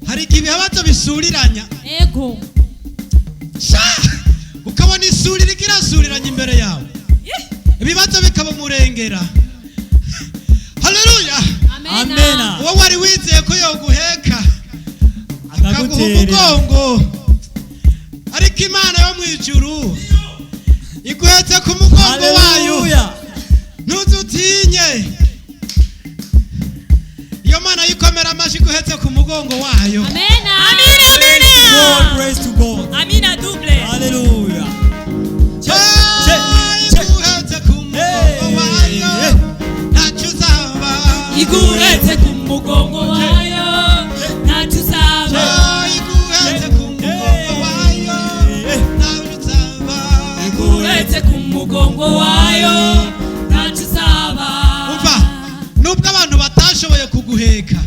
hari ibibazo bisuriranya ego ukabona isuri rikirasuriranya imbere yawe ibibazo bikaba umurengera. Haleluya, amena. wowe wari wizeye ko yoguheka akaguha umugongo, ariko Imana yo mwijuru iguhetse ku mugongo wayo. Ntuzutinye, iyo Mana yikomera amashi iguhetse ku mugongo wayo. Amena, amina, amina. Praise to God. Amina double. Hallelujah. Iguhetse ku mugongo wayo, ntacyo uzaba. Iguhetse ku mugongo wayo, ntacyo uzaba. Iguhetse ku mugongo wayo, ntacyo uzaba. Iguhetse ku mugongo wayo, ntacyo uzaba. Umva, nubwo abantu batashoboye kuguheka,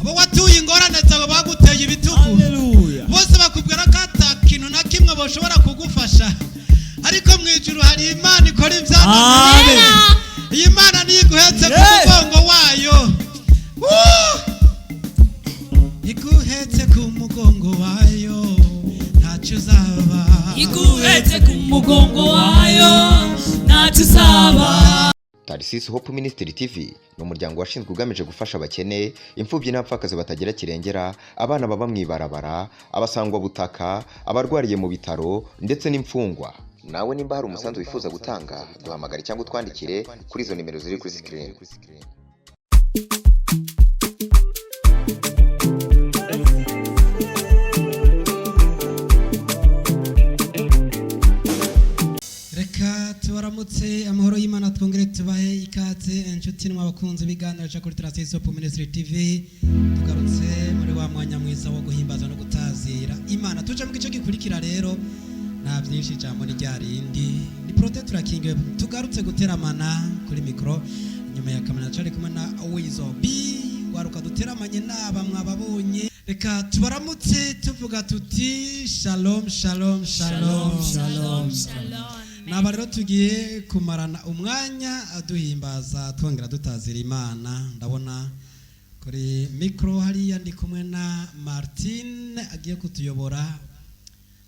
abo watuye ingorane zawe baguteye ibitugu, Hallelujah. bose bakubwira ko atakintu na kimwe bashobora kugufasha, ariko mwijuru hari Imana ikora Amen. iyi Mana niyo iguhetse ku mugongo wayo. Iguhetse ku mugongo wayo, ntacyo uzaba. Iguhetse ku mugongo wayo, ntacyo uzaba. Tarsis Hope Ministry TV ni umuryango washinzwe ugamije gufasha abakene, imfubyi n'abapfakazi batagira kirengera, abana baba mwibarabara, abasangwa butaka, abarwariye mu bitaro ndetse n'imfungwa. Nawe nimba hari umusanzu wifuza gutanga, duhamagare cyangwa utwandikire kuri izo nimero ziri kuri screen. Reka tubaramutse, amahoro y'Imana twongere tubahe ikaze inshuti n'abakunzi biganiro cyo kuri Tarsis Hope Ministry TV. Tugarutse muri wa mwanya mwiza wo guhimbaza no gutazira Imana. Tuje mu gice gikurikira rero, nta byinshi ijambo ni ryarindi, ni Protector King. Tugarutse guteramana kuri mikro, nyuma ya kamera cyari kumwe na Wizo B, waruka duteramanye naba mwababonye. Reka tubaramutse tuvuga tuti shalom shalom shalom Shalom. Naba rero tugiye kumarana umwanya duhimbaza twongera dutazira Imana. Ndabona kuri mikro hariya ndi kumwe na Martin agiye kutuyobora.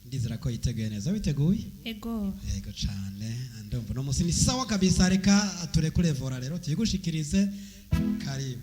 Ndizera ko yiteguye neza. Witeguye? ego Yego cyane. Ndumva no musi ni sawa kabisa. Reka turekure vora rero tuyigushikirize. Karibu.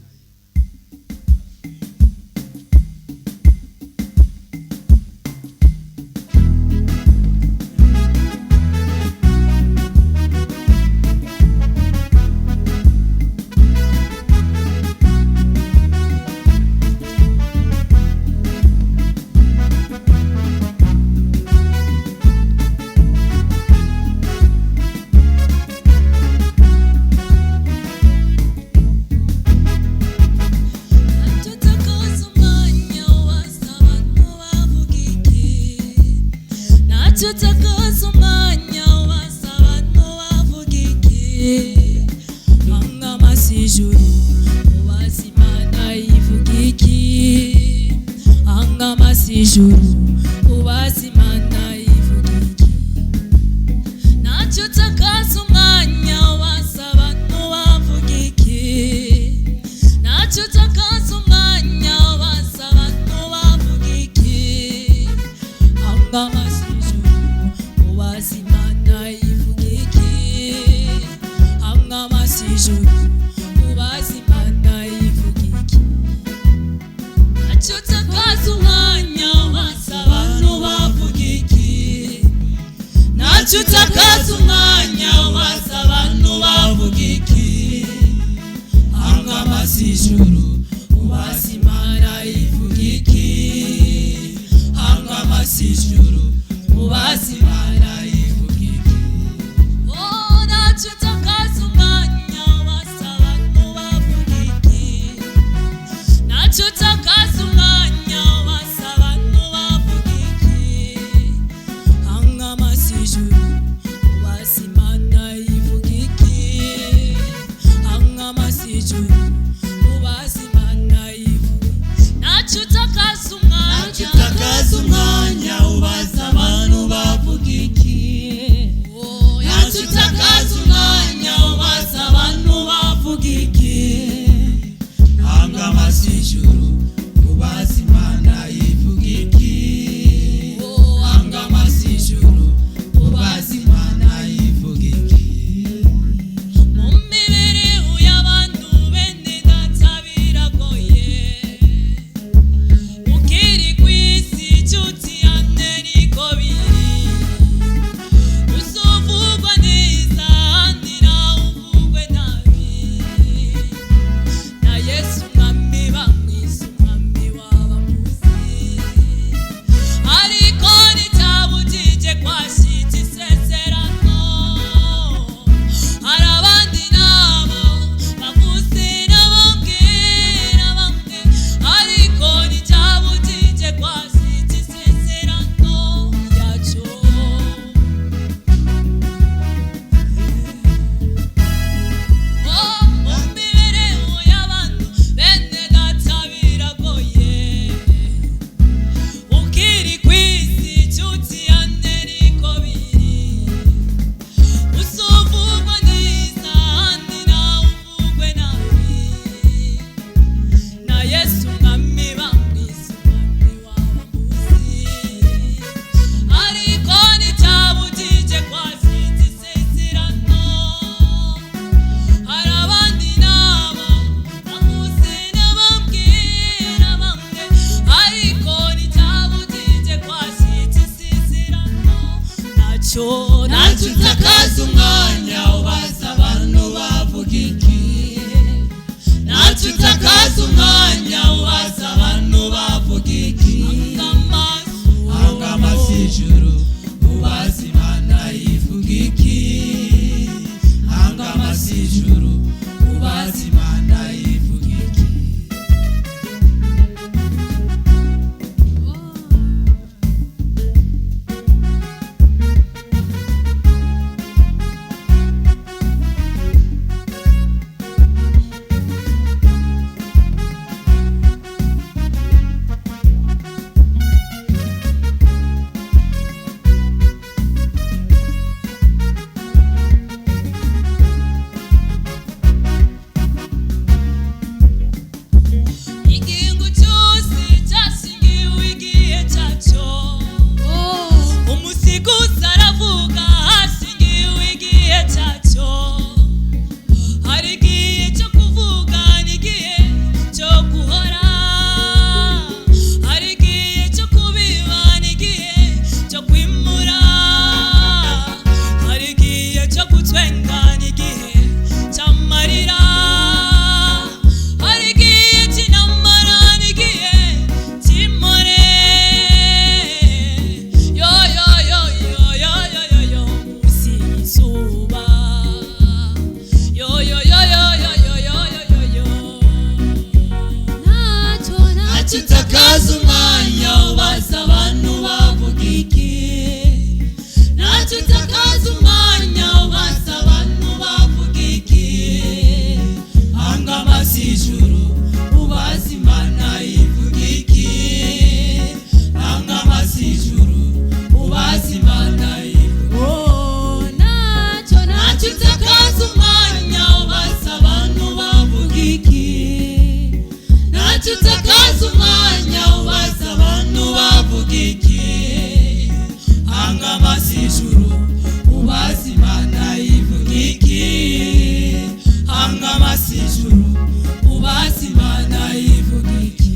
Tutakaza umwanya wasaba n'uwavuga iki, angamasi ijuru ubaza Imana ivuga iki, angamasi ijuru ubaza Imana ivuga iki. Ntacyo utakaza umwanya wasaba n'uwavuga iki, ntacyo utakaza umwanya wasaba n'uwavuga iki, angamasi Imana ivuga iki, angamasi ijuru ubaza Imana ivuga iki. Ntacyo utakaza umwanya wasaba n'uwavuga iki, ntacyo utakaza umwanya wasaba n'uwavuga iki, angamasi ijuru ubaza Imana ivuga iki, angamasi ijuru ubaza Imana ivuga iki. Oh, ntacyo utakaza umwanya wasaba n'uwavuga iki, ntacyo utakaza umwanya wasaba n'uwavuga iki, angamasi ijuru ubaza Imana ivuga iki, angamasi ijuru ubaza Imana ivuga iki. Ntacyo utakaza umwanya ubaza abantu bavuga iki, ntacyo utakaza umwanya ubaza abantu bavuga iki, angamasi ijuru ntacyo utakaza umwanya ubaza abantu bavuga iki, ntacyo utakaza umwanya ubaza abantu bavuga iki, hanga amaso ijuru ubaza Imana ivuga iki, hanga amaso ijuru ubaza Imana ivuga iki. Ntacyo utakaza umwanya ubaza abantu bavuga iki, ntacyo utakaza umwanya ubaza abantu bavuga iki, hanga amaso ijuru ubaza Imana ivuga iki, hanga amaso ijuru ubaza Imana ivuga iki.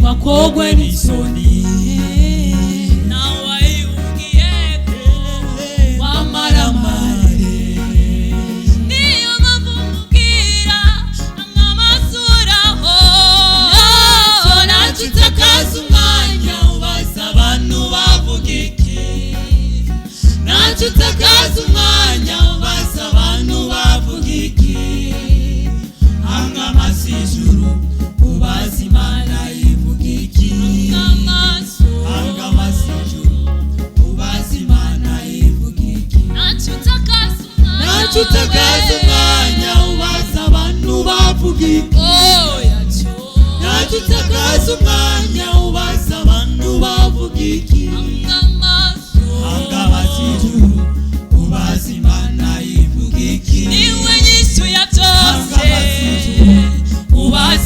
Wakogwe n'isoni nawe ungiyeko wamaramare, niyo mpamvu mubwira nkamasuraho. Ntacyo utakaza umwanya ubaza abantu bavuga iki, ntacyo utakaza umwanya ubaza abantu bavuga iki, hanga amaso ijuru ubaza Imana ivuga iki, hanga amaso ijuru ubaza Imana ivuga iki. Ntacyo utakaza umwanya ubaza abantu bavuga iki, ntacyo utakaza umwanya ubaza abantu bavuga iki, hanga amaso ijuru ubaza Imana ivuga iki. Niwe nyishu ya byose ubaza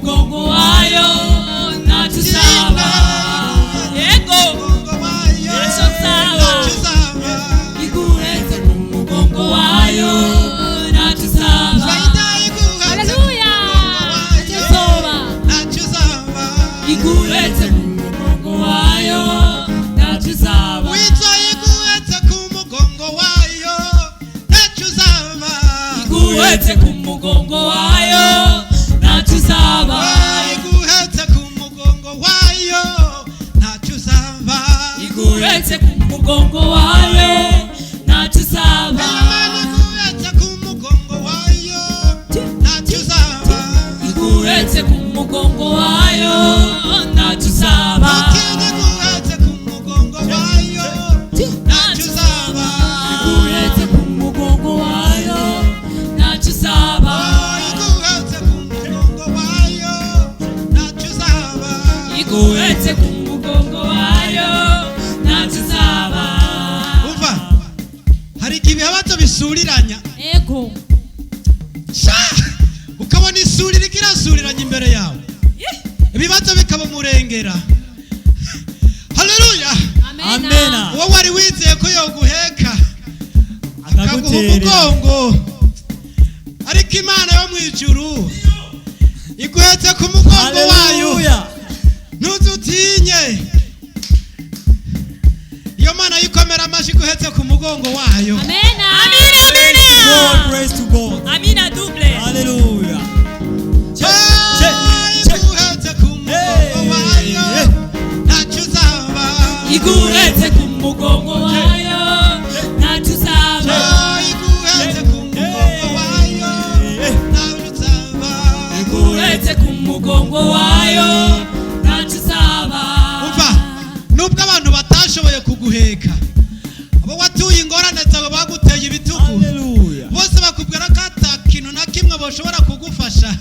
mugongo wayo ntacyo uzaba. Yego ntacyo uzaba. Iguhetse ku mugongo wayo ntacyo uzaba. Haleluya ntacyo uzaba. Iguhetse ku mugongo wayo ntacyo uzaba. Iguhetse ku mugongo wayo ntacyo uzaba. Iguhetse ku mugongo wayo ntacyo uzaba. Iguhetse ku mugongo wayo ntacyo uzaba. Iguhetse ku mugongo wayo ntacyo uzaba. Iguhetse ku mugongo wayo ntacyo uzaba. Iguhetse ku mugongo wayo ntacyo uzaba. Iguhetse ku mugongo wayo ntacyo uzaba. Iguhetse ku mugongo wayo ntacyo uzaba. Iguhetse ku mugongo wayo ntacyo uzaba. Iguhetse ku mugongo wayo ntacyo uzaba. Umva, hari igihe ibihabazo bisuriranya. Ego Ukabona isuri irasuriranya imbere yawe, ibibazo bikaba umurengera. Haleluya. Amena. Wowe wari wizeye ko yoguheka akaguha Akaguterera. umugongo, ariko Imana yo mu ijuru iguhetse ku mugongo wayo. Haleluya. Ntuzutinye, iyo Mana yikomera amashyi iguhetse ku mugongo wayo. amena. God, praise to God. Amina double. Hallelujah. Iguhetse ku mugongo wayo ntacyo uzaba. Iguhetse ku mugongo wayo ntacyo uzaba. Iguhetse ku mugongo wayo ntacyo uzaba. Iguhetse ku mugongo wayo ntacyo uzaba. Umva, nubwo abantu batashoboye kuguheka, abo watuye ingorane zawe baguteye ibitugu, Hallelujah. bose bakubwira ko ata kintu na kimwe bashobora kugufasha,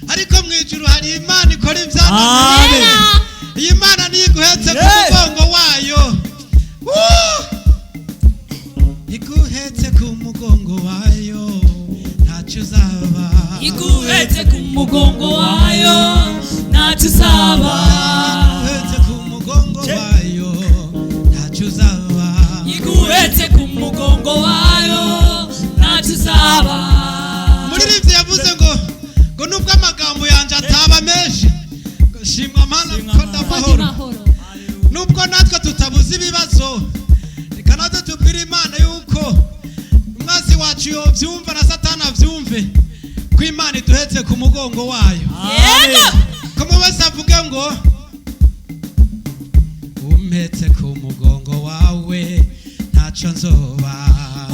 ariko mu ijuru hari Imana ikora ibyananiye. Amen. Iyi Mana niyo iguhetse ku Yes. mugongo wayo. Iguhetse ku mugongo wayo ntacyo uzaba. Iguhetse ku mugongo wayo ntacyo uzaba. Iguhetse ku mugongo wayo ntacyo uzaba. Iguhetse ku mugongo wayo ntacyo uzaba. Umuririmbyi yavuze ngo nubwo amagambo yanjye ataba menshi, ngo shimwa Mana ko ndamahoro. Nubwo natwe tutabuze ibibazo, reka natwe tubwire Imana yuko umwanzi wacu yobyumva na Satani abyumve ko Imana iduhetse ku mugongo wayo. Yego Ko mu wese avuge ngo umpetse ku mugongo wawe ntacyo nzoba.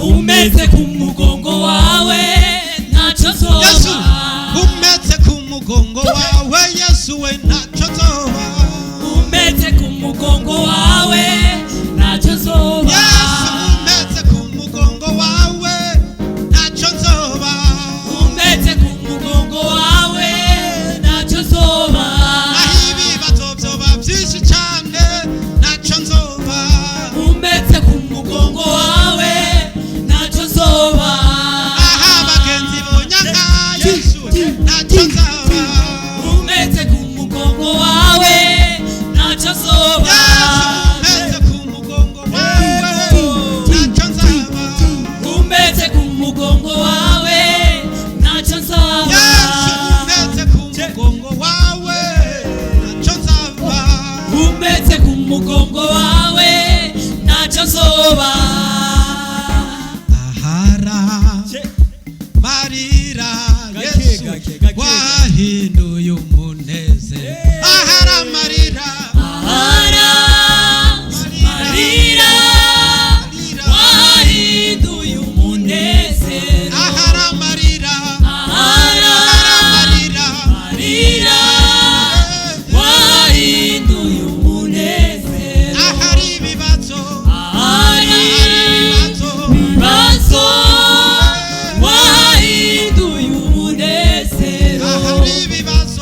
umetse ku mugongo wawe ntacyo Yesu, nzoba. umpetse ku mugongo wawe Yesu we ntacyo nzoba. Umetse ku mugongo wawe ntacyo nzoba. Yesu, umpetse ku mugongo wawe ntacyo nzoba. Umetse ku mugongo wawe ntacyo nzoba. Aho ibibazo byoba byinshi cyane ntacyo nzoba. Umetse ku mugongo wawe ntacyo nzoba. Aha abagenzi bonyanga Yesu ntacyo nzoba. Umetse ku mugongo wawe ntacyo nzoba. Yesu, umpetse ku mugongo wawe ntacyo nzoba. Umetse ku mugongo wawe ntacyo nzoba. Yesu, umpetse ku mugongo wawe ntacyo nzoba. Umetse ku mugongo wawe ntacyo nzoba. Ahara marira Yesu wahinduye umunezero. Ahara marira, Ahara marira wahinduye umunezero. ahara marira, Ahara marira, marira wahinduye umunezero. ahari ibibazo, Ahari ibibazo, ibibazo wahinduye umunezero. ahari ibibazo,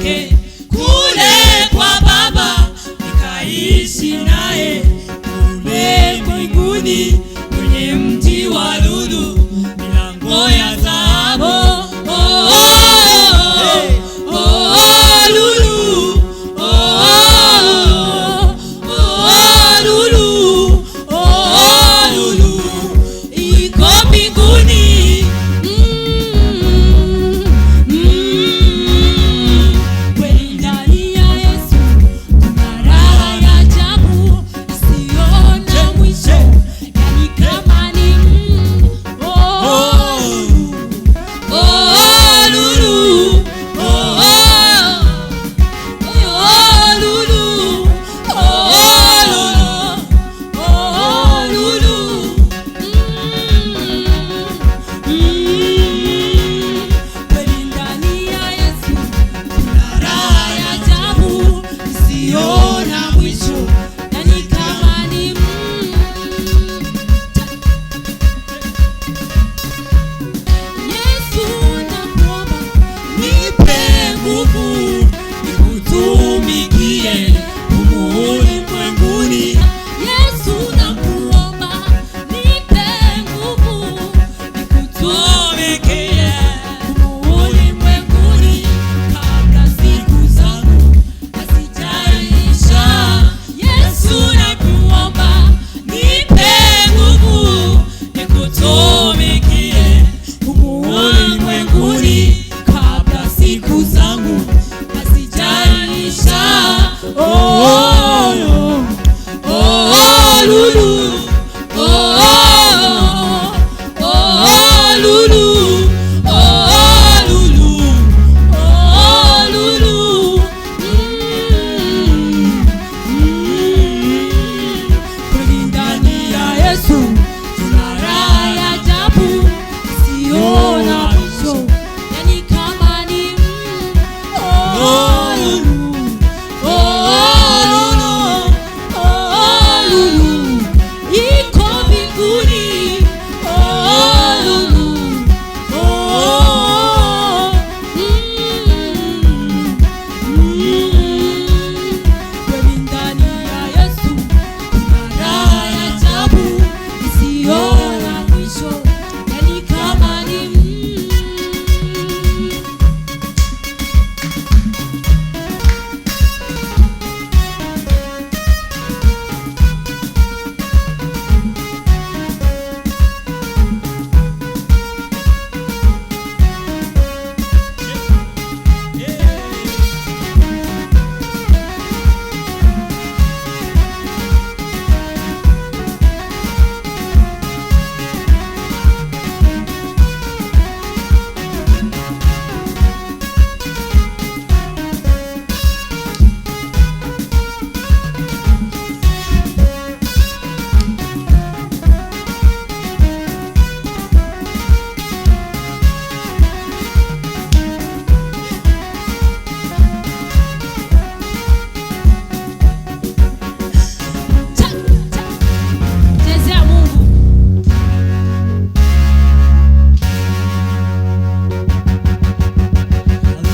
wake kule kwa Baba, nikaishi naye kule mbinguni kwenye mti wa lulu, milango ya dhahabu.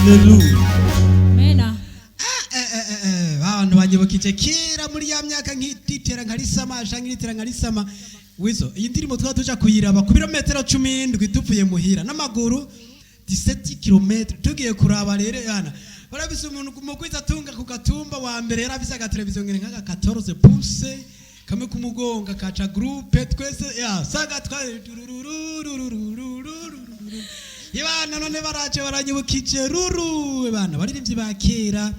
Hallelujah. Abantu banyibukije kera muri ya myaka nk'ititera nkarisama shangitira nkarisama wizo iyi ndirimbo twa tuja kuyiraba ku birometero 17 tuvuye muhira n'amaguru 17 km tugiye kuraba rero yana barabise umuntu mu kwiza tunga ku gatumba wa mbere yarafise aga televiziyo ngene nka 14 pouces kamwe ku mugonga kaca groupe twese ya saga twari Ibana none baraje baranyibukije ruru bana baririmbyi bakera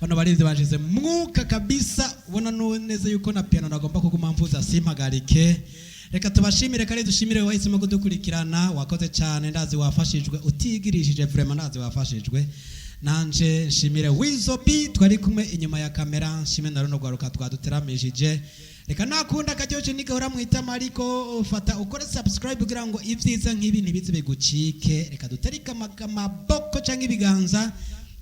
bano baririmbyi bajize mwuka kabisa ubona neza yuko na piano nagomba kuguma mvuza simpagarike reka tubashimire kandi dushimire wahisemo kudukurikirana wakoze cyane ndazi wafashijwe utigirishije vraiment ndazi wafashijwe nanje nshimire Wizo B twari kumwe inyuma ya kamera nshime na runo gwaruka twaduteramishije reka nakunda kajyoje nigahora mwitama ariko ufata ukore subscribe kugira ngo ivyiza nk'ibi ntibize bigucike reka duterika amaboko canke ibiganza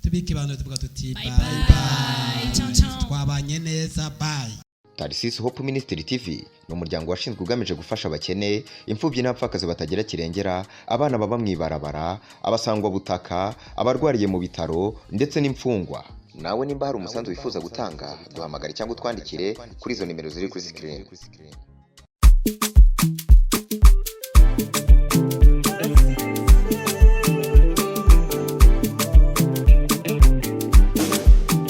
tubike abantu tuvuga tuti bye bye ciao ciao twabanye neza bye Tarcisse Hope Ministry TV ni umuryango washinzwe ugamije gufasha abakene, imfubyi n'abapfakazi batagira kirengera, abana baba mu ibarabara, abasangwa butaka, abarwariye mu bitaro ndetse n'imfungwa. Nawe nimba hari umusanzu wifuza gutanga, duhamagare cyangwa utwandikire kuri izo nimero ziri kuri screen.